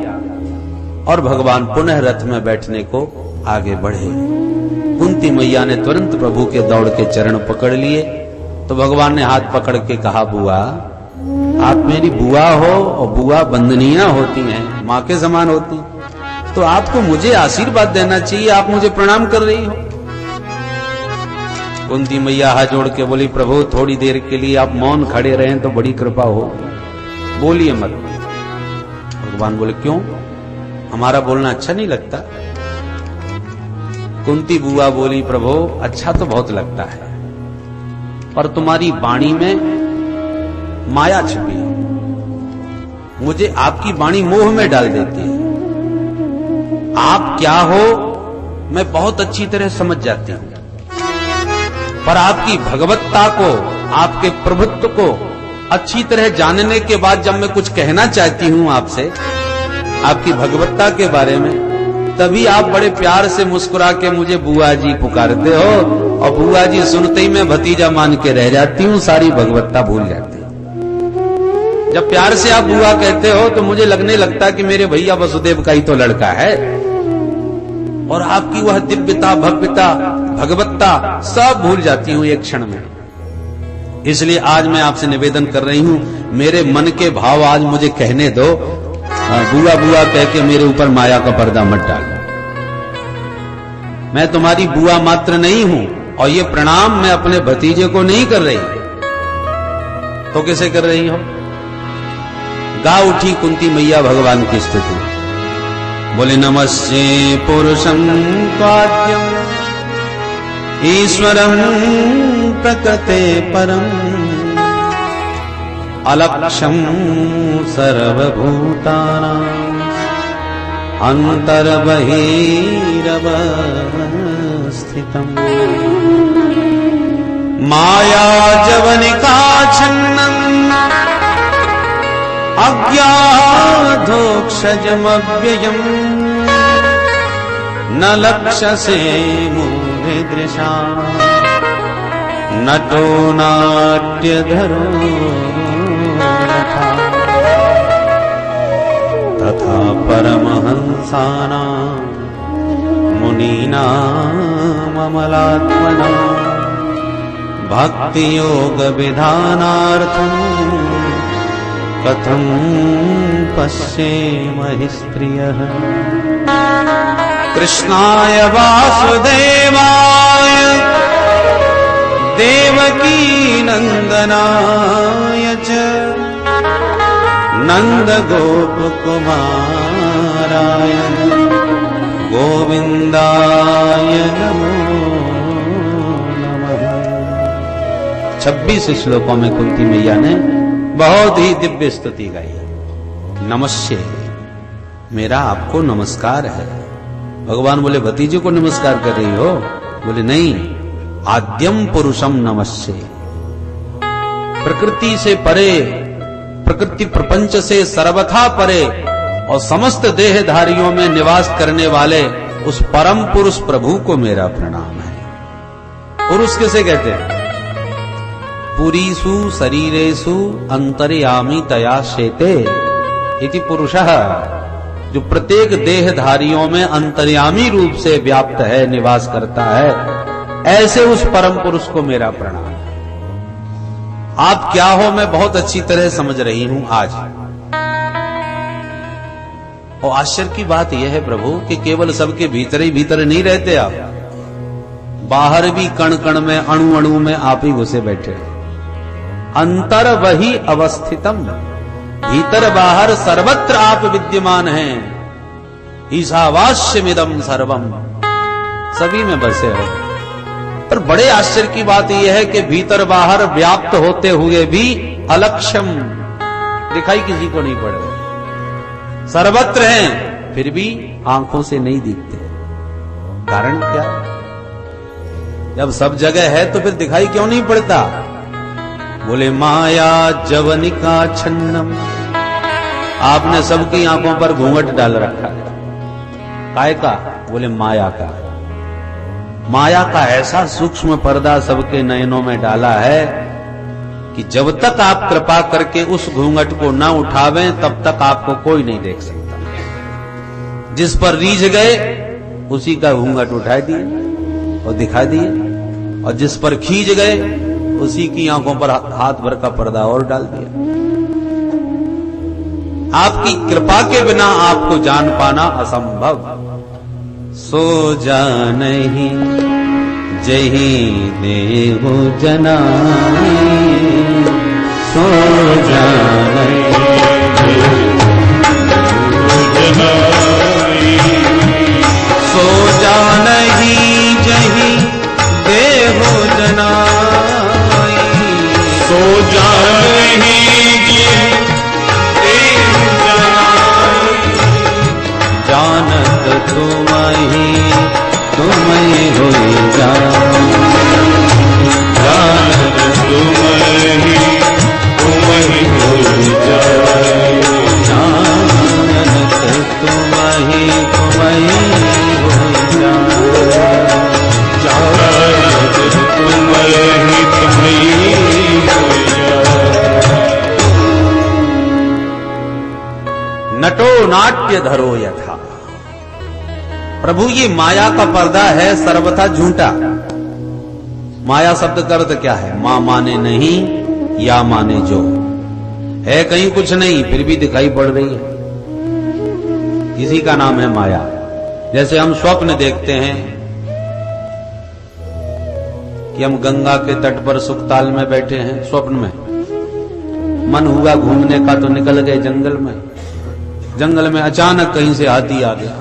और भगवान पुनः रथ में बैठने को आगे बढ़े। कुंती मैया ने तुरंत प्रभु के दौड़ के चरण पकड़ लिए, तो भगवान ने हाथ पकड़ के कहा, बुआ आप मेरी बुआ हो, और बुआ बंदनियां होती हैं, मां के समान होती, तो आपको मुझे आशीर्वाद देना चाहिए, आप मुझे प्रणाम कर रही हो। कुंती मैया हाथ जोड़ के बोली, प्रभु थोड़ी देर के लिए आप मौन खड़े रहें तो बड़ी कृपा हो, बोलिए मत। भगवान बोले क्यों, हमारा बोलना अच्छा नहीं लगता? कुंती बुआ बोली प्रभु अच्छा तो बहुत लगता है, पर तुम्हारी वाणी में माया छिपी है, मुझे आपकी वाणी मोह में डाल देती है। आप क्या हो मैं बहुत अच्छी तरह समझ जाती हूं, पर आपकी भगवत्ता को, आपके प्रभुत्व को अच्छी तरह जानने के बाद जब मैं कुछ कहना चाहती हूं आपसे, आपकी भगवत्ता के बारे में, तभी आप बड़े प्यार से मुस्कुरा के मुझे बुआ जी पुकारते हो, और बुआ जी सुनते ही मैं भतीजा मान के रह जाती हूं, सारी भगवत्ता भूल जाती हूं। जब प्यार से आप बुआ कहते हो तो मुझे लगने लगता कि मेरे भैया वसुदेव का ही तो लड़का है, और आपकी वह दिव्यता, भव्यता, भगवत्ता सब भूल जाती हूं एक क्षण में। इसलिए आज मैं आपसे निवेदन कर रही हूं, मेरे मन के भाव आज मुझे कहने दो, बुआ बुआ कह के मेरे ऊपर माया का पर्दा मत डालो। मैं तुम्हारी बुआ मात्र नहीं हूं, और ये प्रणाम मैं अपने भतीजे को नहीं कर रही, तो किसे कर रही हो? गा उठी कुंती मैया भगवान की स्तुति, बोले नमस्ते पुरुषं त्वाद्यं ईश्वरं प्रकृते परम अलक्ष्यं सर्वभूतानां अन्तर्बहिरवस्थितम् मायाजवनिकाच्छन्नम् अज्ञाधोक्षजमव्ययम् न लक्ष्यसे मूढदृशा नटो नाट्यधरो तथा परमहंसानां मुनीनाममलात्मनां भक्तियोगविधानार्थं कथं पश्येमहि स्त्रियः कृष्णाय वासुदेवाय देवकी नंदनाय च नंदगोपकुमाराय गोविंदाय नमो नमः। 26 श्लोकों में कुंती मैया ने बहुत ही दिव्य स्तुति गाई। नमस्ते, मेरा आपको नमस्कार है। भगवान बोले भतीजे को नमस्कार कर रही हो? बोले नहीं, आद्यम पुरुषम नमस्ते। प्रकृति से परे, प्रकृति प्रपंच से सर्वथा परे और समस्त देहधारियों में निवास करने वाले उस परम पुरुष प्रभु को मेरा प्रणाम है। पुरुष किसे कहते हैं? पुरीसु शरीरेषु अंतर्यामी तया शेते इति पुरुषः, जो प्रत्येक देहधारियों में अंतर्यामी रूप से व्याप्त है, निवास करता है, ऐसे उस परम पुरुष को मेरा प्रणाम है। आप क्या हो मैं बहुत अच्छी तरह समझ रही हूं आज। और आश्चर्य की बात यह है प्रभु कि केवल सबके भीतर ही भीतर नहीं रहते आप, बाहर भी कण कण में, अणु अणु में आप ही घुसे बैठे। अंतर वही अवस्थितम, भीतर बाहर सर्वत्र आप विद्यमान हैं। ईशावास्यमिदं सर्वम, सभी में बसे हो। पर बड़े आश्चर्य की बात यह है कि भीतर बाहर व्याप्त होते हुए भी अलक्ष्यम, दिखाई किसी को नहीं पड़ रहे। सर्वत्र हैं फिर भी आंखों से नहीं दिखते। कारण क्या? जब सब जगह है तो फिर दिखाई क्यों नहीं पड़ता? बोले माया जवनिका छन्नम, आपने सबकी आंखों पर घूंघट डाल रखा है। काय का? बोले माया का। माया का ऐसा सूक्ष्म पर्दा सबके नयनों में डाला है कि जब तक आप कृपा करके उस घूंघट को न उठावें तब तक आपको कोई नहीं देख सकता। जिस पर रीझ गए उसी का घूंघट उठा दिए और दिखा दिए, और जिस पर खींच गए उसी की आंखों पर हाथ भर का पर्दा और डाल दिया। आपकी कृपा के बिना आपको जान पाना असंभव। सो जानहि जहि देहु जनाई, सो जानहि नाट्य धरो यथा। प्रभु ये माया का पर्दा है सर्वथा झूठा। माया शब्द का अर्थ क्या है? मां माने नहीं या माने जो है, कहीं कुछ नहीं फिर भी दिखाई पड़ रही है, इसी का नाम है माया। जैसे हम स्वप्न देखते हैं कि हम गंगा के तट पर सुखताल में बैठे हैं, स्वप्न में मन हुआ घूमने का तो निकल गए जंगल में। जंगल में अचानक कहीं से हाथी आ गया,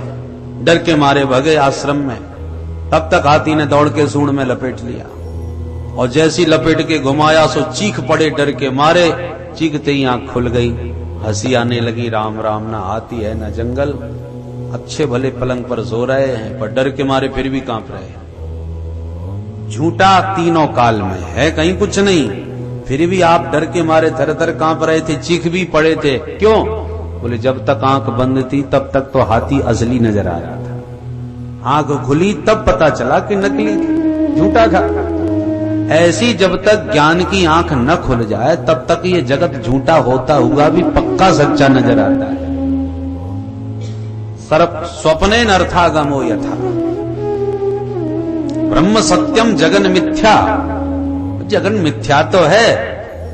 डर के मारे भगे आश्रम में। तब तक हाथी ने दौड़ के सूंड में लपेट लिया और जैसी लपेट के घुमाया सो चीख पड़े डर के मारे। चीखते ही आंख खुल गई, हंसी आने लगी। राम राम, ना हाथी है ना जंगल, अच्छे भले पलंग पर सो रहे हैं पर डर के मारे फिर भी कांप रहे हैं। झूठा तीनों काल में है, कहीं कुछ नहीं, फिर भी आप डर के मारे थर थर कांप रहे थे, चीख भी पड़े थे। क्यों? बोले जब तक आंख बंद थी तब तक तो हाथी असली नजर आ रहा था, आंख खुली तब पता चला कि नकली थी, झूठा था। ऐसी जब तक ज्ञान की आंख न खुल जाए तब तक ये जगत झूठा होता हुआ भी पक्का सच्चा नजर आता है। स्वप्ने नर्थागमो यथा ब्रह्म सत्यम जगन मिथ्या। जगन मिथ्या तो है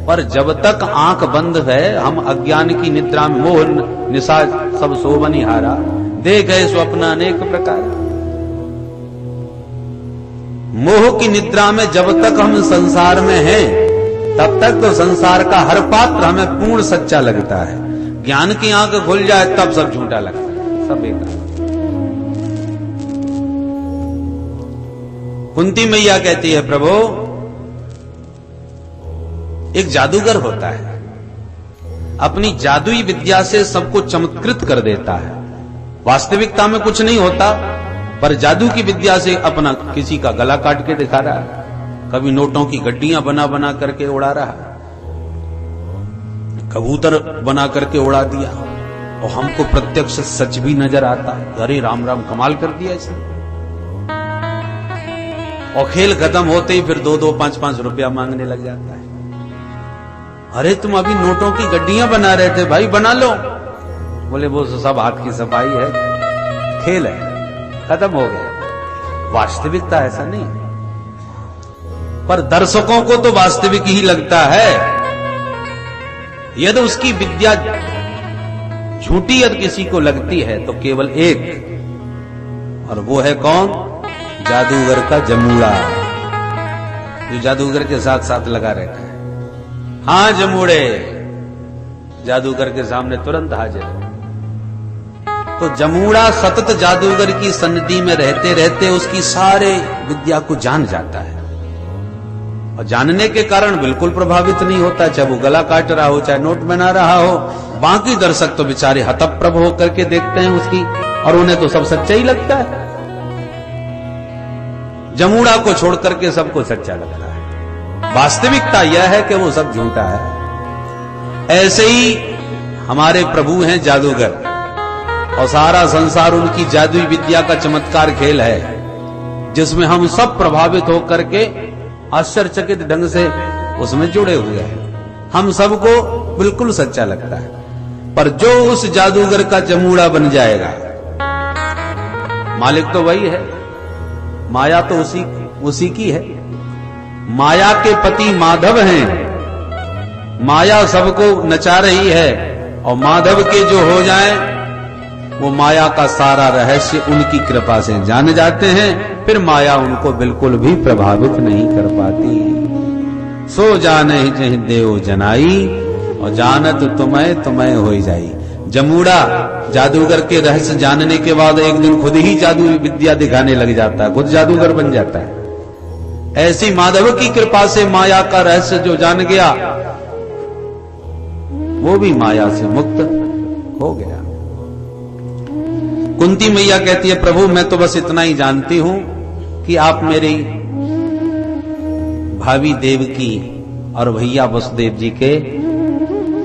पर जब तक आंख बंद है, हम अज्ञान की निद्रा में मोह निशा सब सोबनिहारा, देखे स्वप्न अनेक प्रकार। मोह की निद्रा में जब तक हम संसार में हैं तब तक तो संसार का हर पात्र हमें पूर्ण सच्चा लगता है। ज्ञान की आंख खुल जाए तब सब झूठा लगता है, सब बेकार। कुंती मैया कहती है प्रभु एक जादूगर होता है, अपनी जादुई विद्या से सबको चमत्कृत कर देता है। वास्तविकता में कुछ नहीं होता पर जादू की विद्या से अपना किसी का गला काट के दिखा रहा है, कभी नोटों की गड्डियां बना बना करके उड़ा रहा है, कबूतर बना करके उड़ा दिया और हमको प्रत्यक्ष सच भी नजर आता है। अरे राम राम, कमाल कर दिया इसने। और खेल खत्म होते ही फिर 2-2, 5-5 रुपया मांगने लग जाता है। अरे तुम अभी नोटों की गड्डियां बना रहे थे, भाई बना लो। बोले वो सब हाथ की सफाई है, खेल है, खत्म हो गया। वास्तविकता ऐसा नहीं, पर दर्शकों को तो वास्तविक ही लगता है। यदि उसकी विद्या झूठी यदि किसी को लगती है तो केवल एक, और वो है कौन? जादूगर का जमूड़ा, जो जादूगर के साथ साथ लगा रहता है। हाँ जमूड़े, जादूगर के सामने तुरंत हाजिर। तो जमूड़ा सतत जादूगर की सन्निधि में रहते रहते उसकी सारे विद्या को जान जाता है, और जानने के कारण बिल्कुल प्रभावित नहीं होता, चाहे वो गला काट रहा हो चाहे नोट बना रहा हो। बाकी दर्शक तो बेचारे हतप्रभ होकर के देखते हैं उसकी, और उन्हें तो सब सच्चा ही लगता है। जमूड़ा को छोड़ करके सबको सच्चा लगता है। वास्तविकता यह है कि वो सब झूठा है। ऐसे ही हमारे प्रभु हैं जादूगर, और सारा संसार उनकी जादुई विद्या का चमत्कार खेल है, जिसमें हम सब प्रभावित होकर के आश्चर्यचकित ढंग से उसमें जुड़े हुए हैं। हम सबको बिल्कुल सच्चा लगता है, पर जो उस जादूगर का जमूड़ा बन जाएगा, मालिक तो वही है, माया तो उसी की है। माया के पति माधव हैं, माया सबको नचा रही है, और माधव के जो हो जाए वो माया का सारा रहस्य उनकी कृपा से जान जाते हैं, फिर माया उनको बिल्कुल भी प्रभावित नहीं कर पाती। सो जाने जहि देव जनाई, और जानत तुम्हें हो जाई। जमूड़ा जादूगर के रहस्य जानने के बाद एक दिन खुद ही जादू विद्या दिखाने लग जाता है, खुद जादूगर बन जाता है। ऐसी माधव की कृपा से माया का रहस्य जो जान गया वो भी माया से मुक्त हो गया। कुंती मैया कहती है प्रभु मैं तो बस इतना ही जानती हूं कि आप मेरी भाभी देवकी और भैया वसुदेव जी के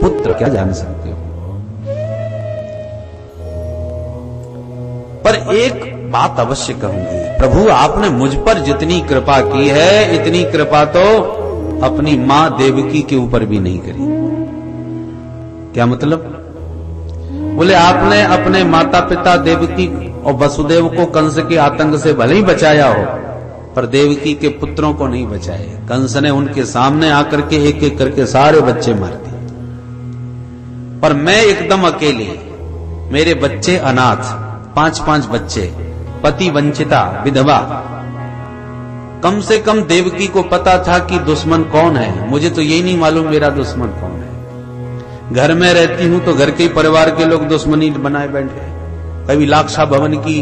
पुत्र, क्या जान सकते हो। पर एक बात अवश्य कहूंगी, प्रभु आपने मुझ पर जितनी कृपा की है इतनी कृपा तो अपनी मां देवकी के ऊपर भी नहीं करी। क्या मतलब? बोले आपने अपने माता पिता देवकी और वसुदेव को कंस के आतंक से भले ही बचाया हो, पर देवकी के पुत्रों को नहीं बचाए। कंस ने उनके सामने आकर के एक एक करके सारे बच्चे मार दिए, पर मैं एकदम अकेले, मेरे बच्चे अनाथ, 5-5 बच्चे, पति वंचिता, विधवा। कम से कम देवकी को पता था कि दुश्मन कौन है, मुझे तो यही नहीं मालूम मेरा दुश्मन कौन है। घर में रहती हूं तो घर के परिवार के लोग दुश्मनी बनाए बैठे, कभी लाक्षा भवन की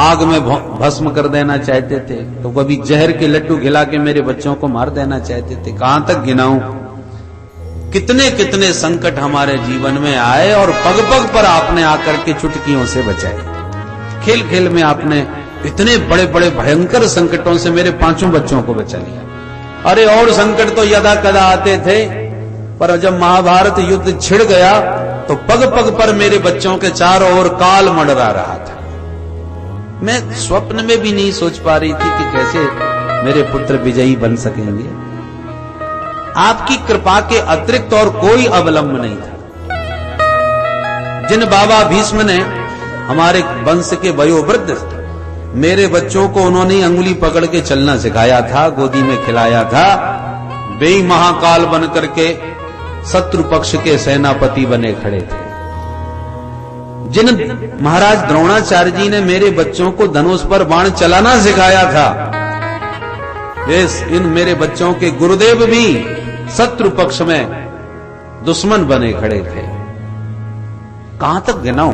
आग में भस्म कर देना चाहते थे, तो कभी जहर के लड्डू खिला के मेरे बच्चों को मार देना चाहते थे। कहां तक गिनाऊं, कितने कितने संकट हमारे जीवन में आए और पग पग पर आपने आकर के चुटकियों से बचाए। खेल खेल में आपने इतने बड़े बड़े भयंकर संकटों से मेरे 5 बच्चों को बचा लिया। अरे और संकट तो यदा कदा आते थे, पर जब महाभारत युद्ध छिड़ गया तो पग पग पर मेरे बच्चों के चारों ओर काल मंडरा रहा था। मैं स्वप्न में भी नहीं सोच पा रही थी कि कैसे मेरे पुत्र विजयी बन सकेंगे। आपकी कृपा के अतिरिक्त और कोई अवलंब नहीं था। जिन बाबा भीष्म ने हमारे वंश के वयोवृद्ध मेरे बच्चों को उन्होंने अंगुली पकड़ के चलना सिखाया था, गोदी में खिलाया था, वे महाकाल बन करके शत्रु पक्ष के सेनापति बने खड़े थे। जिन महाराज द्रोणाचार्य जी ने मेरे बच्चों को धनुष पर बाण चलाना सिखाया था, इन मेरे बच्चों के गुरुदेव भी शत्रु पक्ष में दुश्मन बने खड़े थे। कहां तक गिनाऊं,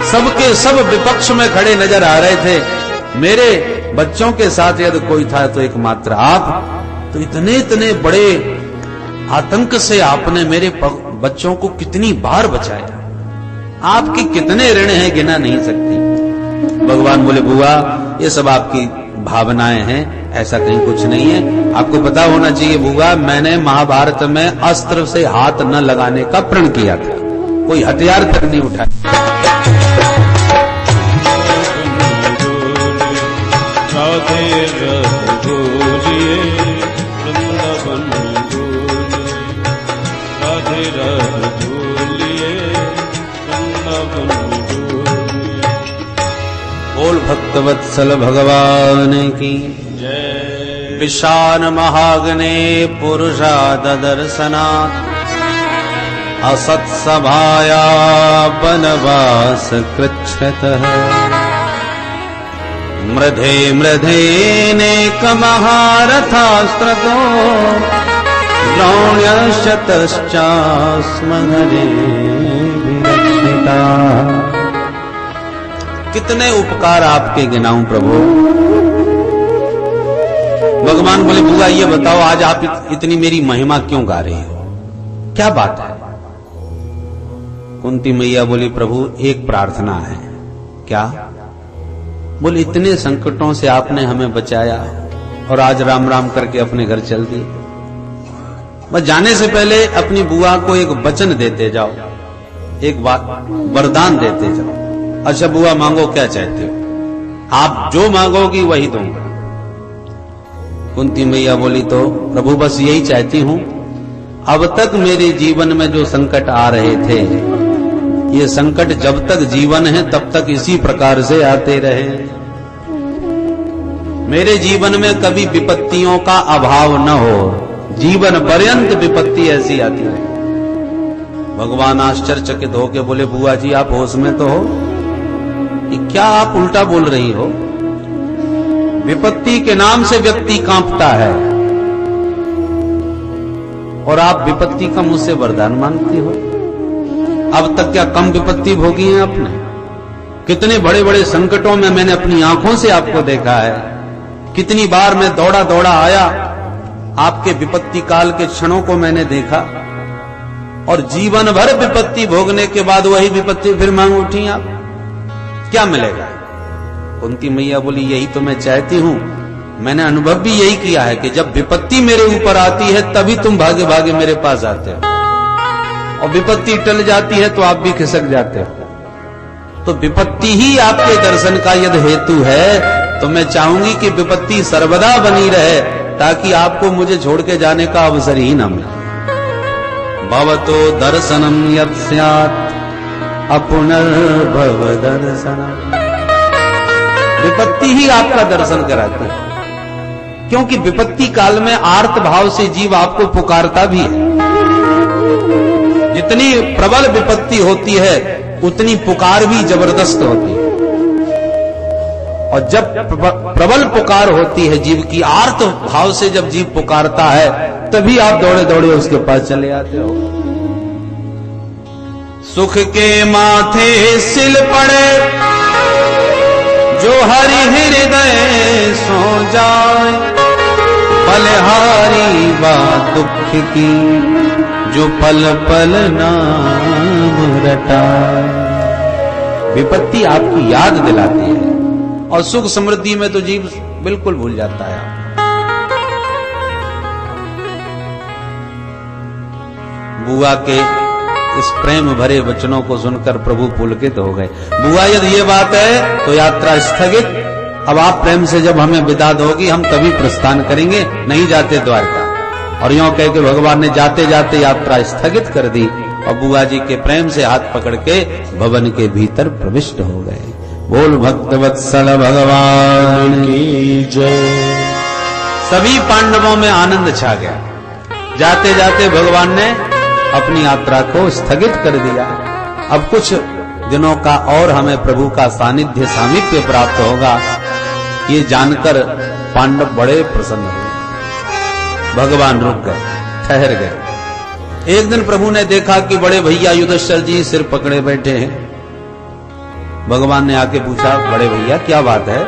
सबके सब विपक्ष में खड़े नजर आ रहे थे। मेरे बच्चों के साथ यदि कोई था तो एकमात्र आप। तो इतने इतने बड़े आतंक से आपने मेरे बच्चों को कितनी बार बचाया। आपके कितने ऋण हैं गिना नहीं सकती। भगवान बोले बुआ ये सब आपकी भावनाएं हैं, ऐसा कहीं कुछ नहीं है। आपको पता होना चाहिए बुआ, मैंने महाभारत में अस्त्र से हाथ न लगाने का प्रण किया था, कोई हथियार तक नहीं उठाया। बोल भक्तवत्सल भगवान की जय। विशान महागने पुरुषाद दर्शनात् असत्सभाया वनवास कृच्छ्रतः मृधे मृधेनेक महारथास्त्रतो द्रोण्यशतश्चास्मघरे विरक्षिता। कितने उपकार आपके गिनाऊं प्रभु। भगवान बोले बुआ ये बताओ आज आप इतनी मेरी महिमा क्यों गा रही हो, क्या बात है। कुंती मैया बोली प्रभु एक प्रार्थना है। क्या। बोले इतने संकटों से आपने हमें बचाया और आज राम राम करके अपने घर चल दी। बस जाने से पहले अपनी बुआ को एक वचन देते जाओ, एक वरदान देते जाओ। अच्छा बुआ मांगो क्या चाहते हो, आप जो मांगोगी वही दूंगा। कुंती मैया बोली तो प्रभु बस यही चाहती हूं, अब तक मेरे जीवन में जो संकट आ रहे थे, ये संकट जब तक जीवन है तब तक इसी प्रकार से आते रहे। मेरे जीवन में कभी विपत्तियों का अभाव न हो, जीवन पर्यंत विपत्ति ऐसी आती है। भगवान आश्चर्यचकित होकर बोले बुआ जी आप होश में तो हो, ये क्या आप उल्टा बोल रही हो। विपत्ति के नाम से व्यक्ति कांपता है और आप विपत्ति का मुझसे वरदान मांगती हो। अब तक क्या कम विपत्ति भोगी है आपने। कितने बड़े बड़े संकटों में मैंने अपनी आंखों से आपको देखा है। कितनी बार मैं दौड़ा दौड़ा आया, आपके विपत्ति काल के क्षणों को मैंने देखा, और जीवन भर विपत्ति भोगने के बाद वही विपत्ति फिर मांग उठी आप, क्या मिलेगा। कुंती मैया बोली यही तो मैं चाहती हूं। मैंने अनुभव भी यही किया है कि जब विपत्ति मेरे ऊपर आती है तभी तुम भागे भागे मेरे पास आते हो, और विपत्ति टल जाती है तो आप भी खिसक जाते हो। तो विपत्ति ही आपके दर्शन का यदि हेतु है, तो मैं चाहूंगी कि विपत्ति सर्वदा बनी रहे, ताकि आपको मुझे छोड़ के जाने का अवसर ही न मिले। भवतो दर्शनम यत् स्यात् अपुनर्भव दर्शनम। विपत्ति ही आपका दर्शन कराती है, क्योंकि विपत्ति काल में आर्त भाव से जीव आपको पुकारता भी है। जितनी प्रबल विपत्ति होती है उतनी पुकार भी जबरदस्त होती है, और जब प्रबल पुकार होती है जीव की, आर्त भाव से जब जीव पुकारता है, तभी आप दौड़े दौड़े उसके पास चले आते हो। सुख के माथे सिल पड़े जो हरि हृदय सो जाए, बलिहारी बात दुख की जो पल पल नाम रटाए। विपत्ति आपकी याद दिलाती है, और सुख समृद्धि में तो जीव बिल्कुल भूल जाता है। बुआ के इस प्रेम भरे वचनों को सुनकर प्रभु पुलकित हो गए। बुआ यदि ये बात है तो यात्रा स्थगित, अब आप प्रेम से जब हमें विदा दोगी हम तभी प्रस्थान करेंगे, नहीं जाते द्वारका। और यों कह के भगवान ने जाते जाते यात्रा स्थगित कर दी, और बुआ जी के प्रेम से हाथ पकड़ के भवन के भीतर प्रविष्ट हो गए। बोल भक्त वत्सल भगवान की जय। सभी पांडवों में आनंद छा गया। जाते जाते भगवान ने अपनी यात्रा को स्थगित कर दिया। अब कुछ दिनों का और हमें प्रभु का सानिध्य सामीप्य प्राप्त होगा, ये जानकर पांडव बड़े प्रसन्न हुए। भगवान रुक गए, ठहर गए। एक दिन प्रभु ने देखा कि बड़े भैया युधिष्ठिर जी सिर पकड़े बैठे हैं। भगवान ने आके पूछा, बड़े भैया क्या बात है?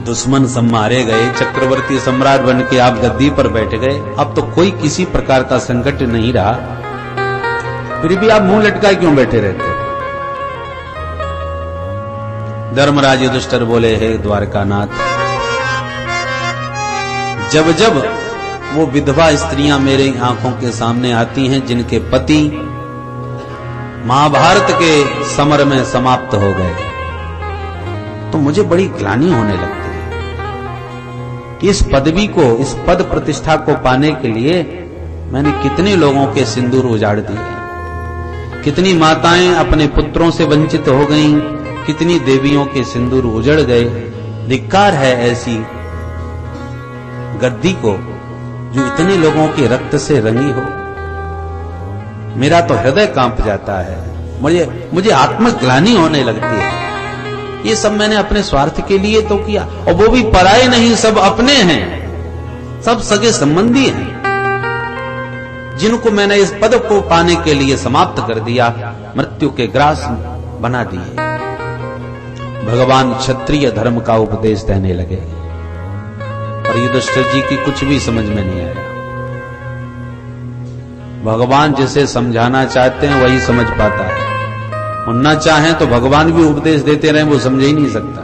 दुश्मन सब मारे गए, चक्रवर्ती सम्राट बन के आप गद्दी पर बैठ गए, अब तो कोई किसी प्रकार का संकट नहीं रहा, फिर भी आप मुंह लटकाए क्यों बैठे रहते? धर्मराज युधिष्ठिर बोले, हे द्वारकानाथ, जब जब वो विधवा स्त्रियां मेरे आंखों के सामने आती हैं जिनके पति महाभारत के समर में समाप्त हो गए, तो मुझे बड़ी ग्लानि होने लगती है। इस पदवी को, इस पद प्रतिष्ठा को पाने के लिए मैंने कितने लोगों के सिंदूर उजाड़ दिए, कितनी माताएं अपने पुत्रों से वंचित हो गईं, कितनी देवियों के सिंदूर उजड़ गए। धिक्कार है ऐसी गद्दी को जो इतने लोगों के रक्त से रंगी हो। मेरा तो हृदय कांप जाता है, मुझे आत्मग्लानि होने लगती है। ये सब मैंने अपने स्वार्थ के लिए तो किया, और वो भी पराये नहीं, सब अपने हैं, सब सगे संबंधी हैं, जिनको मैंने इस पद को पाने के लिए समाप्त कर दिया, मृत्यु के ग्रास बना दिए। भगवान क्षत्रिय धर्म का उपदेश देने लगे, और युधिष्ठिर जी की कुछ भी समझ में नहीं आया। भगवान जिसे समझाना चाहते हैं वही समझ पाता है, और न चाहें तो भगवान भी उपदेश देते रहे, वो समझ ही नहीं सकता।